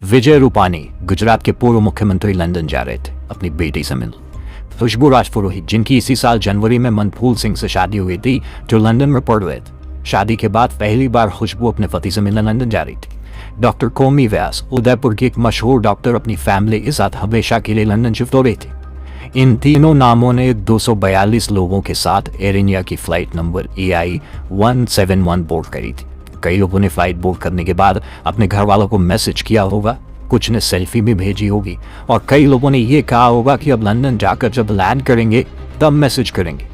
विजय रूपानी गुजरात के पूर्व मुख्यमंत्री लंदन जा रहे थे अपनी बेटी से मिलने। खुशबू राजपुरोहित जिनकी इसी साल जनवरी में मनफूल सिंह से शादी हुई थी जो लंदन में पढ़ रहे थे। शादी के बाद पहली बार खुशबू अपने पति से मिलने लंदन जा रही थी। डॉक्टर कोमी व्यास उदयपुर की एक मशहूर डॉक्टर अपनी फैमिली के साथ हमेशा के लिए लंदन शिफ्ट हो रही थी। इन तीनों नामों ने 242 लोगों के साथ एयर इंडिया की फ्लाइट नंबर AI 171 बोर्ड करी थी। कई लोगों ने फ्लाइट बोर्ड करने के बाद अपने घर वालों को मैसेज किया होगा, कुछ ने सेल्फी भी भेजी होगी और कई लोगों ने यह कहा होगा कि अब लंदन जाकर जब लैंड करेंगे तब मैसेज करेंगे,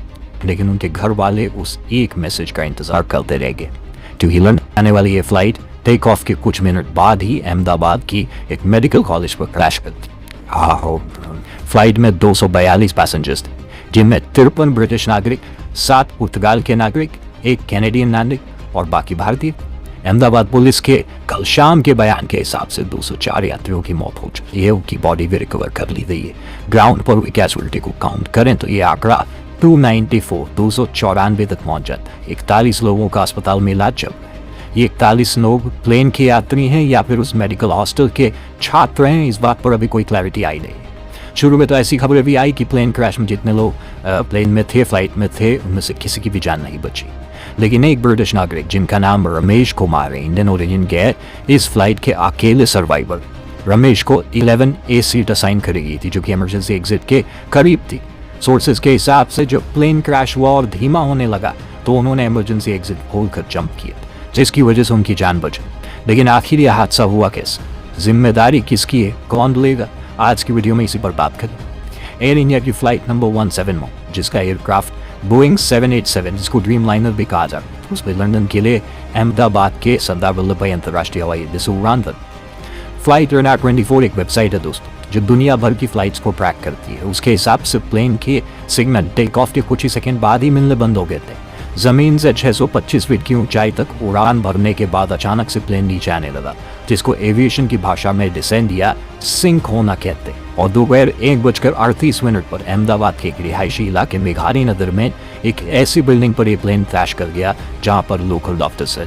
लेकिन उनके घर वाले उस एक मैसेज का इंतजार करते रह गए क्योंकि लंदन आने वाली ये फ्लाइट टेक ऑफ के कुछ मिनट बाद ही अहमदाबाद की एक मेडिकल कॉलेज पर क्रैश कर दी। फ्लाइट में 242 पैसेंजर्स थे, जिनमें 53 ब्रिटिश नागरिक, 7 पुर्तगाल के नागरिक, 1 कैनेडियन नागरिक और बाकी भारतीय। अहमदाबाद पुलिस के कल शाम के बयान के हिसाब से 204 यात्रियों की मौत हो चुकी है, उनकी बॉडी भी रिकवर कर ली गई है। ग्राउंड पर हुई कैजुअलिटी को काउंट करें तो ये आंकड़ा 294 तक पहुंच जाता है। 41 लोगों का अस्पताल में इलाज चल रहा है। ये 41 लोग प्लेन के यात्री हैं या फिर उस मेडिकल हॉस्टल के छात्र हैं, इस बात पर अभी कोई क्लैरिटी आई नहीं। शुरू में तो ऐसी खबरें भी आई कि प्लेन क्रैश में जितने लोग प्लेन में थे, फ्लाइट में थे, उनमें से किसी की भी जान नहीं बची। लेकिन एक ब्रिटिश नागरिक जिनका नाम रमेश कुमार है, इंडियन ओरिजिन के है, इस फ्लाइट के अकेले सर्वाइवर। रमेश को 11A सीट असाइन करी गई थी जो कि इमरजेंसी एग्जिट के करीब थी। सोर्सेज के हिसाब से जब प्लेन क्रैश हुआ और धीमा होने लगा तो उन्होंने इमरजेंसी एग्जिट खोलकर जंप किया, जिसकी वजह से उनकी जान बची। लेकिन आखिर यह हादसा हुआ कैसे, जिम्मेदारी किसकी है, कौन लेगा, आज की वीडियो में इसी पर बात करें। एयर इंडिया की फ्लाइट नंबर 171 जिसका एयरक्राफ्ट बोइंग 787 जिसको ड्रीम लाइनर भी कहा जाता है, उसमें लंदन के लिए अहमदाबाद के सरदार वल्लभ भाई अंतर्राष्ट्रीय हवाई अड्डे से उड़ान भरी। फ्लाइट रडार 24 एक वेबसाइट है दोस्तों जो दुनिया भर की फ्लाइट्स को ट्रैक करती है। उसके हिसाब से प्लेन के सिग्नल टेक ऑफ के कुछ ही सेकंड बाद ही मिलने बंद हो गए थे। जमीन से 625 फीट की ऊंचाई तक उड़ान भरने के बाद अचानक से प्लेन नीचे आने लगा, जिसको एविएशन की भाषा में डिसेंड या सिंक होना कहते हैं। और दोपहर 1:38 पर अहमदाबाद के एक रिहायशी इलाके मेघानी नगर में एक ऐसी बिल्डिंग पर यह प्लेन क्रैश कर गया जहां पर लोकल डॉक्टर्स है।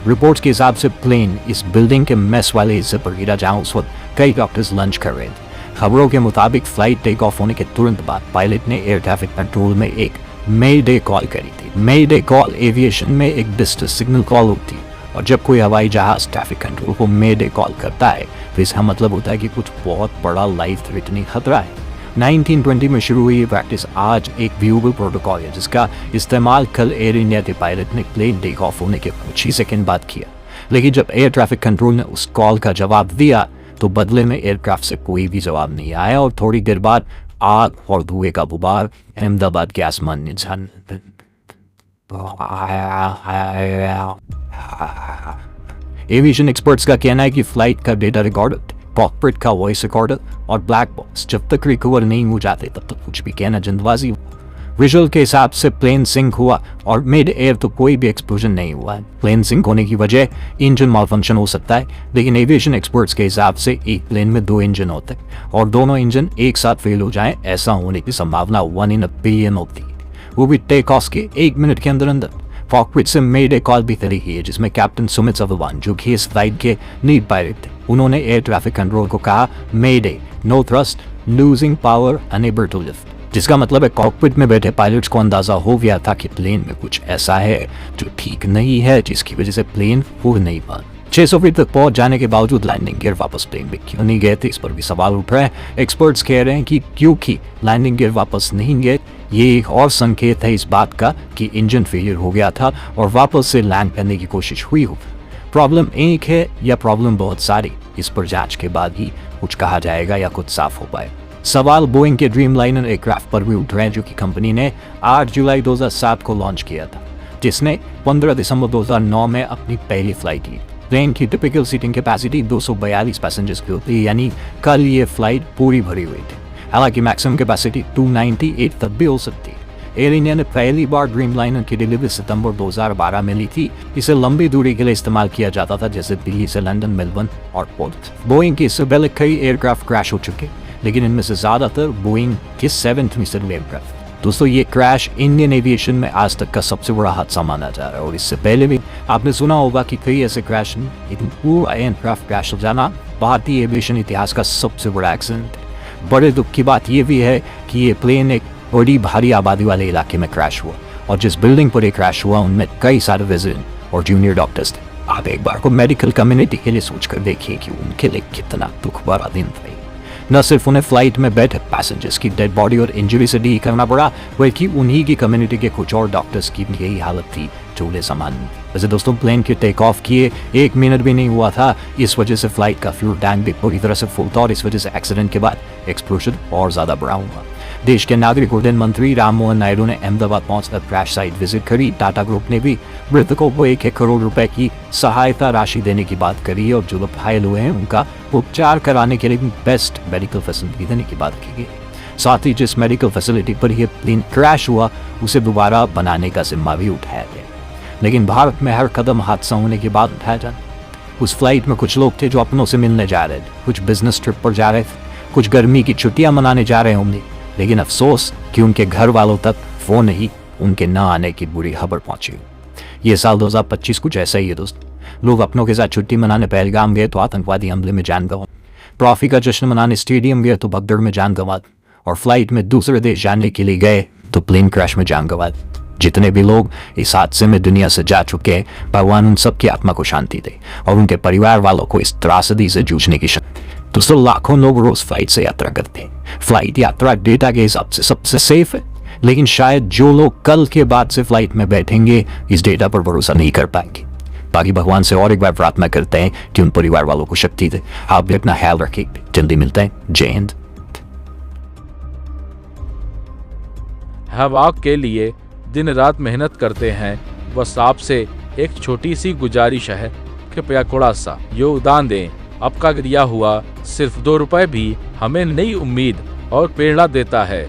रिपोर्ट्स के हिसाब से प्लेन इस बिल्डिंग के मेस वाले हिस्से पर गिरा जहां उस वक्त कई डॉक्टर्स लंच कर रहे थे। खबरों के मुताबिक फ्लाइट टेक ऑफ होने के तुरंत बाद पायलट ने एयर ट्रैफिक कंट्रोल में एक मे डे कॉल करी थी। मे डे कॉल एविएशन में एक डिस्ट्रेस सिग्नल कॉल होती है और जब कोई हवाई जहाज ट्रैफिक कंट्रोल को मे डे कॉल करता है तो इसका मतलब होता है कि कुछ बहुत बड़ा लाइफ थ्रेटनिंग खतरा है। 1920 में शुरू हुई ये प्रैक्टिस आज एक व्यूएबल प्रोटोकॉल है जिसका इस्तेमाल कल एयर इंडिया के पायलट ने प्लेन टेक ऑफ होने के कुछ ही सेकेंड बाद किया। लेकिन जब एयर ट्रैफिक कंट्रोल ने उस कॉल का जवाब दिया तो बदले में एयरक्राफ्ट से कोई भी जवाब नहीं आया और थोड़ी देर बाद आग और धुएं का गुबार अहमदाबाद के आसमान में छन। एविएशन एक्सपर्ट्स का कहना है कि फ्लाइट का डेटा रिकॉर्डर, कॉकपिट का वॉइस रिकॉर्डर और ब्लैक बॉक्स जब तक रिकवर नहीं हो जाते तब तक कुछ भी कहना जल्दबाजी। विजुअल के हिसाब से प्लेन सिंक हुआ और मिड एयर तो कोई भी एक्सप्लोजन नहीं हुआ है। प्लेन सिंक होने की वजह इंजन मालफंक्शन हो सकता है, लेकिन एविएशन एक्सपर्ट्स के हिसाब से एक प्लेन में 2 इंजन होते हैं और दोनों इंजन एक साथ फेल हो जाएं, ऐसा होने की संभावना 1 in a billion होती है, वो भी टेक ऑफ के 1 मिनट के अंदर अंदर। कॉकपिट से मेडे कॉल भी करी है जिसमें कैप्टन सुमित सवलवान जो कि इस फ्लाइट के लीड पायलट थे, उन्होंने एयर ट्रैफिक कंट्रोल को कहा mayday, no thrust, losing power, unable to lift, जिसका मतलब है कॉकपिट में बैठे पायलट्स को अंदाजा हो गया था कि प्लेन में कुछ ऐसा है जो ठीक नहीं है, जिसकी वजह से प्लेन उड़ नहीं पा। 600 फीट तक पहुंच जाने के बावजूद लैंडिंग गियर वापस प्लेन में क्यों नहीं गए थे, इस पर भी सवाल उठ रहा है। एक्सपर्ट्स कह रहे हैं कि क्योंकि लैंडिंग गियर वापस नहीं गए, ये एक और संकेत है इस बात का कि इंजन फेलियर हो गया था और वापस से लैंड करने की कोशिश हुई हो। प्रॉब्लम एक है या प्रॉब्लम बहुत सारी, इस पर जांच के बाद ही कुछ कहा जाएगा या कुछ साफ हो पाए। सवाल बोइंग के ड्रीम लाइनर एयरक्राफ्ट पर भी उठ रहे हैं जो कि कंपनी ने 8 जुलाई 2007 को लॉन्च किया था, जिसने 15 दिसंबर 2009 में अपनी पहली फ्लाइट की। प्लेन की टिपिकल सीटिंग कैपेसिटी 242 पैसेंजर्स की होती है, यानी कल ये फ्लाइट पूरी भरी हुई थी। हालांकि मैक्सिमम कैपेसिटी 298 तक भी हो सकती है। एयर इंडिया ने पहली बार ड्रीम लाइनर की डिलीवरी सितंबर 2012 में ली थी। इसे लंबी दूरी के लिए इस्तेमाल किया जाता था, जैसे दिल्ली से लंदन, मेलबर्न और पोर्ट। बोइंग के इससे पहले कई एयरक्राफ्ट क्रैश हो चुके, लेकिन इनमें से ज्यादातर बोइंग के 737 एयरक्राफ्ट। दोस्तों, ये क्रैश इंडियन एविएशन में आज तक का सबसे बड़ा हादसा माना जा रहा है और इससे पहले भी आपने सुना होगा कि कई ऐसे क्रैश पूरा एयरक्राफ्ट क्रैश हो जाना भारतीय एविएशन इतिहास का सबसे बड़ा एक्सीडेंट है। बड़े दुख की बात यह भी है कि ये प्लेन एक बड़ी भारी आबादी वाले इलाके में क्रैश हुआ और जिस बिल्डिंग पर ये क्रैश हुआ उनमें कई सारे रेजिडेंट और जूनियर डॉक्टर्स थे। आप एक बार को मेडिकल कम्युनिटी के लिए सोचकर देखिए कि उनके लिए कितना दुख भरा दिन था। न सिर्फ उन्हें फ्लाइट में बैठे पैसेंजर्स की डेड बॉडी और इंजरी से डील करना पड़ा, बल्कि उन्हीं की कम्युनिटी के कुछ और डॉक्टर्स की यही हालत थी चूल्हे सामान। वैसे दोस्तों, प्लेन के टेक ऑफ किए 1 मिनट भी नहीं हुआ था, इस वजह से फ्लाइट का फ्यूल टैंक भी पूरी तरह से फुल था और इस वजह से एक्सीडेंट के बाद एक्सप्लोजन और ज्यादा बड़ा हुआ। देश के नागरिक उड्डयन मंत्री राम मोहन नायडू ने अहमदाबाद पहुंचकर क्रैश साइट विजिट करी। टाटा ग्रुप ने भी मृतकों को 1 करोड़ रुपए की सहायता राशि देने की बात करी और जो लोग घायल हुए हैं उनका उपचार कराने के लिए बेस्ट मेडिकल फैसिलिटी देने की बात की गई। साथ ही जिस मेडिकल फैसिलिटी पर यह प्लेन क्रैश हुआ उसे दोबारा बनाने का जिम्मा भी उठाया गया। लेकिन भारत में हर कदम हादसा होने के बाद उठाया जाता। उस फ्लाइट में कुछ लोग थे जो अपनों से मिलने जा रहे थे, कुछ बिजनेस ट्रिप पर जा रहे थे, कुछ गर्मी की छुट्टियां मनाने जा रहे होंगे। लेकिन अफसोस कि उनके घर वालों तक फोन ही उनके न आने की बुरी खबर पहुंची। ये साल 2025 कुछ ऐसा ही है दोस्त। लोग अपनों के साथ छुट्टी मनाने पहलगाम गए तो आतंकवादी हमले में जान गंवा, ट्रॉफी का जश्न मनाने स्टेडियम गए तो भगदड़ में जान गंवा, और फ्लाइट में दूसरे देश जाने के लिए गए तो प्लेन क्रैश में जान गंवा। जितने भी लोग इस हादसे में दुनिया से जा चुके हैं, भगवान उन सबकी आत्मा को शांति दे और उनके परिवार वालों को इस त्रासदी से जूझने की शक्ति। दोस्तों, लाखों लोग रोज फ्लाइट से यात्रा करते हैं। फ्लाइट यात्रा डेटा के हिसाब से सबसे सेफ है, लेकिन शायद जो लोग कल के बाद से फ्लाइट में बैठेंगे इस डेटा पर भरोसा नहीं कर पाएंगे। बाकी भगवान से और एक बार प्रार्थना करते हैं कि उन परिवार वालों को शक्ति दे। आप भी अपना ख्याल रखें। जल्दी मिलते हैं। जय हिंद। हम आपके लिए दिन रात मेहनत करते हैं, बस आपसे एक छोटी सी गुजारिश है, कृपया थोड़ा सा योगदान दें। आपका दिया हुआ सिर्फ 2 रुपए भी हमें नई उम्मीद और प्रेरणा देता है।